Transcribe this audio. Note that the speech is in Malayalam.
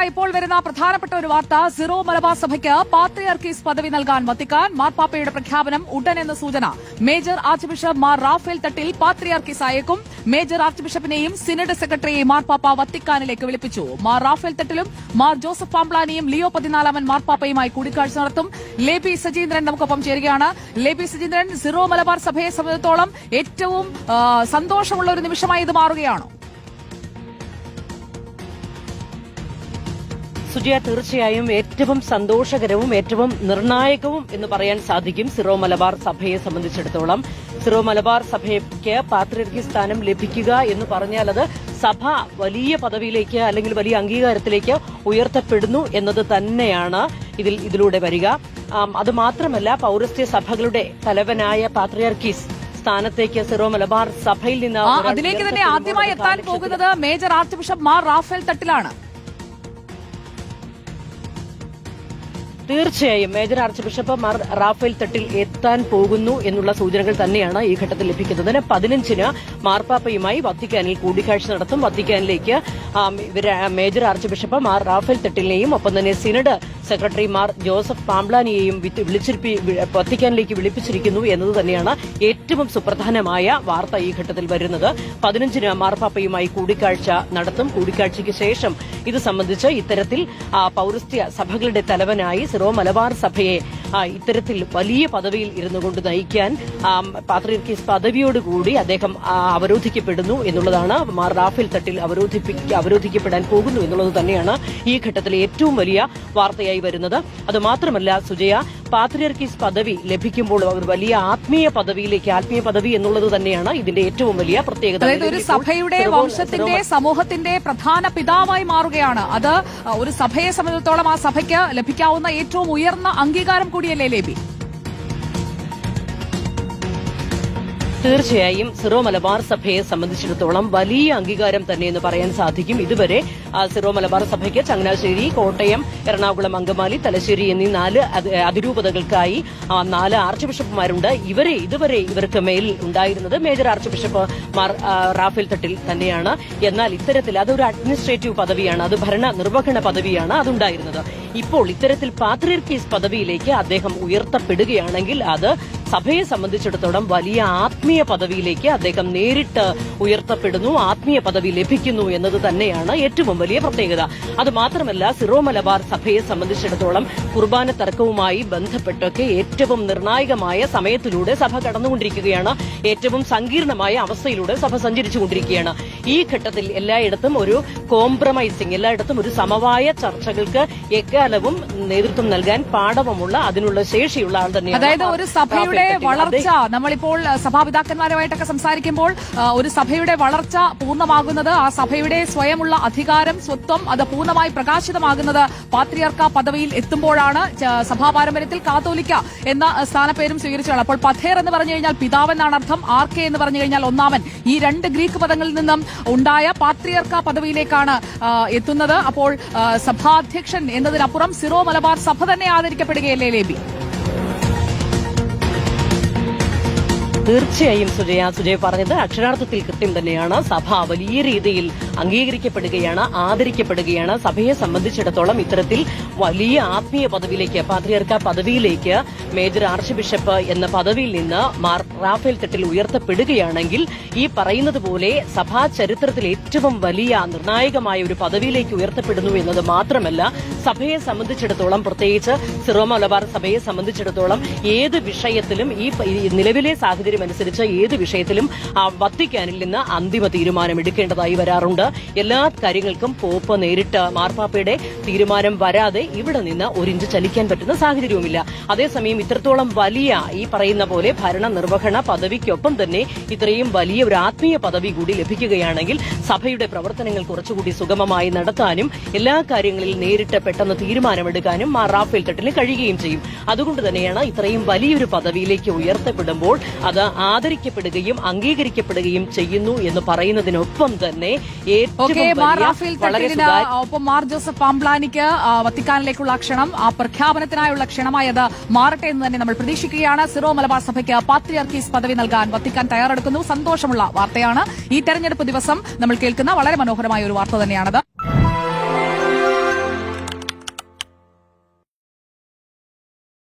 ഇപ്പോൾ വരുന്ന പ്രധാനപ്പെട്ട ഒരു വാർത്ത, സിറോ മലബാർ സഭയ്ക്ക് പാത്രിയാർക്കീസ് പദവി നൽകാൻ വത്തിക്കാൻ. മാർപ്പാപ്പയുടെ പ്രഖ്യാപനം ഉടൻ എന്ന സൂചന. Major archbishop Mar Raphael Thattil പാത്രിയാർക്കീസ് ആയേക്കും. മേജർ ആർച്ച് ബിഷപ്പിനെയും സിനഡ് സെക്രട്ടറിയെയും മാർപ്പാപ്പ വത്തിക്കാനിലേക്ക് വിളിപ്പിച്ചു. മാർ റാഫേൽ തട്ടിലും മാർ ജോസഫ് പാംപ്ലാനിയും ലിയോ 14 മാർപ്പാപ്പയുമായി കൂടിക്കാഴ്ച നടത്തും. ലേബി സജീന്ദ്രൻ നമുക്കൊപ്പം ചേരുകയാണ്. ലേബി സജീന്ദ്രൻ, സിറോ മലബാർ സഭയെ സംബന്ധിച്ചിടത്തോളം ഏറ്റവും സന്തോഷമുള്ള ഒരു നിമിഷമായി ഇത് മാറുകയാണോ? സുജയ, തീർച്ചയായും ഏറ്റവും സന്തോഷകരവും ഏറ്റവും നിർണായകവും എന്ന് പറയാൻ സാധിക്കും സിറോ മലബാർ സഭയെ സംബന്ധിച്ചിടത്തോളം. സിറോ മലബാർ സഭയ്ക്ക് പാത്രിയർക്കി സ്ഥാനം ലഭിക്കുക എന്ന് പറഞ്ഞാൽ അത് സഭ വലിയ പദവിയിലേക്ക് അല്ലെങ്കിൽ വലിയ അംഗീകാരത്തിലേക്ക് ഉയർത്തപ്പെടുന്നു എന്നത് തന്നെയാണ് ഇതിലൂടെ വരിക. അതുമാത്രമല്ല, പൌരസ്ത്യ സഭകളുടെ തലവനായ പാത്രിയാർക്കീസ് സ്ഥാനത്തേക്ക് സിറോ മലബാർ സഭയിൽ നിന്ന് അതിലേക്ക് തന്നെ ആദ്യമായി എത്താൻ പോകുന്നത് major archbishop Mar Raphael തട്ടിലാണ്. തീർച്ചയായും major archbishop Mar Raphael Thattil എത്താൻ പോകുന്നു എന്നുള്ള സൂചനകൾ തന്നെയാണ് ഈ ഘട്ടത്തിൽ ലഭിക്കുന്നത്. 15-ന് മാർപ്പാപ്പയുമായി വത്തിക്കാനിൽ കൂടിക്കാഴ്ച നടത്തും. വത്തിക്കാനിലേക്ക് major archbishop Mar Raphael തട്ടിലിനെയും ഒപ്പം തന്നെ സിനഡ് സെക്രട്ടറി മാർ ജോസഫ് പാംപ്ലാനിയെയും വത്തിക്കാനിലേക്ക് വിളിപ്പിച്ചിരിക്കുന്നു എന്നത് തന്നെയാണ് ഏറ്റവും സുപ്രധാനമായ വാർത്ത ഈ ഘട്ടത്തിൽ വരുന്നത്. 15-ന് മാർപ്പാപ്പയുമായി കൂടിക്കാഴ്ച നടത്തും. കൂടിക്കാഴ്ചയ്ക്ക് ശേഷം ഇത് സംബന്ധിച്ച് ഇത്തരത്തിൽ പൌരസ്ത്യ സഭകളുടെ തലവനായി സിറോ മലബാർ സഭയെ ഇത്തരത്തിൽ വലിയ പദവിയിൽ ഇരുന്നുകൊണ്ട് നയിക്കാൻ പാത്രിയാർക്കീസ് പദവിയോടുകൂടി അദ്ദേഹം അവരോധിക്കപ്പെടുന്നു എന്നുള്ളതാണ്. മാർ റാഫേൽ തട്ടിൽ അവരോധിക്കപ്പെടാൻ പോകുന്നു എന്നുള്ളത് തന്നെയാണ് ഈ ഘട്ടത്തിൽ ഏറ്റവും വലിയ വാർത്തയായി വരുന്നത്. അതുമാത്രമല്ല സുജയ, പാത്രിയാർക്കീസ് പദവി ലഭിക്കുമ്പോൾ വലിയ ആത്മീയ പദവി എന്നുള്ളത് തന്നെയാണ് ഇതിന്റെ ഏറ്റവും വലിയ പ്രത്യേകത. അതായത് ഒരു സഭയുടെ വംശത്തിന്റെ സമൂഹത്തിന്റെ പ്രധാന പിതാവായി മാറുകയാണ്. അത് ഒരു സഭയെ സംബന്ധിച്ചിടത്തോളം ആ സഭയ്ക്ക് ലഭിക്കാവുന്ന ഏറ്റവും ഉയർന്ന അംഗീകാരം കൂടിയല്ലേ ലേബി? തീർച്ചയായും സിറോ മലബാർ സഭയെ സംബന്ധിച്ചിടത്തോളം വലിയ അംഗീകാരം തന്നെ എന്ന് പറയാൻ സാധിക്കും. ഇതുവരെ സിറോ മലബാർ സഭയ്ക്ക് ചങ്ങനാശ്ശേരി, കോട്ടയം, എറണാകുളം, അങ്കമാലി, തലശ്ശേരി എന്നീ 4 അതിരൂപതകൾക്കായി 4 ആർച്ച് ബിഷപ്പുമാരുണ്ട്. ഇതുവരെ ഇവർക്ക് മേൽ ഉണ്ടായിരുന്നത് major archbishop Mar Raphael Thattil തന്നെയാണ്. എന്നാൽ ഇത്തരത്തിൽ അതൊരു അഡ്മിനിസ്ട്രേറ്റീവ് പദവിയാണ്, അത് ഭരണ നിർവഹണ പദവിയാണ് അതുണ്ടായിരുന്നത്. ഇപ്പോൾ ഇത്തരത്തിൽ പാത്രിയാർക്കീസ് പദവിയിലേക്ക് അദ്ദേഹം ഉയർത്തപ്പെടുകയാണെങ്കിൽ അത് സഭയെ സംബന്ധിച്ചിടത്തോളം വലിയ ആത്മീയ പദവിയിലേക്ക് അദ്ദേഹം നേരിട്ട് ഉയർത്തപ്പെടുന്നു, ആത്മീയ പദവി ലഭിക്കുന്നു എന്നത് തന്നെയാണ് ഏറ്റവും വലിയ പ്രത്യേകത. അതുമാത്രമല്ല, സിറോ മലബാർ സഭയെ സംബന്ധിച്ചിടത്തോളം കുർബാന തർക്കവുമായി ബന്ധപ്പെട്ടൊക്കെ ഏറ്റവും നിർണായകമായ സമയത്തിലൂടെ സഭ കടന്നുകൊണ്ടിരിക്കുകയാണ്. ഏറ്റവും സങ്കീർണമായ അവസ്ഥയിലൂടെ സഭ സഞ്ചരിച്ചുകൊണ്ടിരിക്കുകയാണ്. ഈ ഘട്ടത്തിൽ എല്ലായിടത്തും ഒരു കോംപ്രമൈസിംഗ്, എല്ലായിടത്തും ഒരു സമവായ ചർച്ചകൾക്ക് എക്കാലവും നേതൃത്വം നൽകാൻ പാടവമുള്ള, അതിനുള്ള ശേഷിയുള്ള ആൾ തന്നെയാണ്. അതായത് ഒരു സഭയുടെ വളർച്ച, നമ്മളിപ്പോൾ സഭാപിതാക്കന്മാരുമായിട്ടൊക്കെ സംസാരിക്കുമ്പോൾ ഒരു സഭയുടെ വളർച്ച പൂർണ്ണമാകുന്നത്, ആ സഭയുടെ സ്വയമുള്ള അധികാരം, സ്വത്വം അത് പൂർണ്ണമായി പ്രകാശിതമാകുന്നത് പാത്രിയാർക്ക പദവിയിൽ എത്തുമ്പോഴാണ്. സഭാ പാരമ്പര്യത്തിൽ കാത്തോലിക്ക എന്ന സ്ഥാനപ്പേരും സ്വീകരിച്ചതാണ്. അപ്പോൾ പഥേർ എന്ന് പറഞ്ഞു കഴിഞ്ഞാൽ പിതാവെന്നാണ് അർത്ഥം. ആർക്കെ എന്ന് പറഞ്ഞു കഴിഞ്ഞാൽ ഒന്നാമൻ. ഈ 2 ഗ്രീക്ക് പദങ്ങളിൽ നിന്നും ഉണ്ടായ പാത്രിയാർക്ക പദവിയിലേക്കാണ് എത്തുന്നത്. അപ്പോൾ സഭാധ്യക്ഷൻ എന്നതിനപ്പുറം സിറോ മലബാർ സഭ തന്നെ ആദരിക്കപ്പെടുകയല്ലേ ലേബി? തീർച്ചയായും സുജയ പറഞ്ഞത് അക്ഷരാർത്ഥത്തിൽ കൃത്യം തന്നെയാണ്. സഭ വലിയ രീതിയിൽ അംഗീകരിക്കപ്പെടുകയാണ്, ആദരിക്കപ്പെടുകയാണ്. സഭയെ സംബന്ധിച്ചിടത്തോളം ഇത്തരത്തിൽ വലിയ ആത്മീയ പദവിയിലേക്ക്, പാത്രിയാർക്ക പദവിയിലേക്ക് മേജർ ആർച്ച് ബിഷപ്പ് എന്ന പദവിയിൽ നിന്ന് മാർ റാഫേൽ തട്ടിൽ ഉയർത്തപ്പെടുകയാണെങ്കിൽ ഈ പറയുന്നത് പോലെ സഭാ ചരിത്രത്തിൽ ഏറ്റവും വലിയ നിർണായകമായ ഒരു പദവിയിലേക്ക് ഉയർത്തപ്പെടുന്നു എന്നത് മാത്രമല്ല, സഭയെ സംബന്ധിച്ചിടത്തോളം, പ്രത്യേകിച്ച് സിറോ മലബാർ സഭയെ സംബന്ധിച്ചിടത്തോളം ഏത് വിഷയത്തിലും ഈ നിലവിലെ സാഹചര്യം അനുസരിച്ച് ഏത് വിഷയത്തിലും വത്തിക്കാനിൽ നിന്ന് അന്തിമ തീരുമാനം എടുക്കേണ്ടതായി വരാറുണ്ട്. എല്ലാ കാര്യങ്ങൾക്കും പോപ്പ് നേരിട്ട് മാർപ്പാപ്പയുടെ തീരുമാനം വരാതെ ഇവിടെ നിന്ന് 1 ഇഞ്ച് ചലിക്കാൻ പറ്റുന്ന സാഹചര്യവുമില്ല. അതേസമയം ഇത്രത്തോളം വലിയ ഈ പറയുന്ന പോലെ ഭരണ നിർവഹണ പദവിക്കൊപ്പം തന്നെ ഇത്രയും വലിയ ഒരു ആത്മീയ പദവി കൂടി ലഭിക്കുകയാണെങ്കിൽ സഭയുടെ പ്രവർത്തനങ്ങൾ കുറച്ചുകൂടി സുഗമമായി നടത്താനും എല്ലാ കാര്യങ്ങളിൽ നേരിട്ട് പെട്ടെന്ന് തീരുമാനമെടുക്കാനും മാർ റാഫേൽ തട്ടിന് കഴിയുകയും ചെയ്യും. അതുകൊണ്ട് തന്നെയാണ് ഇത്രയും വലിയൊരു പദവിയിലേക്ക് ഉയർത്തപ്പെടുമ്പോൾ അത് ആദരിക്കപ്പെടുകയും അംഗീകരിക്കപ്പെടുകയും ചെയ്യുന്നു എന്ന് പറയുന്നതിനൊപ്പം തന്നെ ഒപ്പം മാർ ജോസഫ് പാംപ്ലാനിക്ക് വത്തിക്കാനിലേക്കുള്ള ക്ഷണം, ആ പ്രഖ്യാപനത്തിനായുള്ള ക്ഷണമായി അത് മാറട്ടെ എന്ന് തന്നെ നമ്മൾ പ്രതീക്ഷിക്കുകയാണ്. സിറോ മലബാർ സഭയ്ക്ക് പാത്രിയാർക്കീസ് പദവി നൽകാൻ വത്തിക്കാൻ തയ്യാറെടുക്കുന്നു. സന്തോഷമുള്ള വാർത്തയാണ്. ഈ തെരഞ്ഞെടുപ്പ് ദിവസം നമ്മൾ കേൾക്കുന്ന വളരെ മനോഹരമായ ഒരു വാർത്ത തന്നെയാണത്.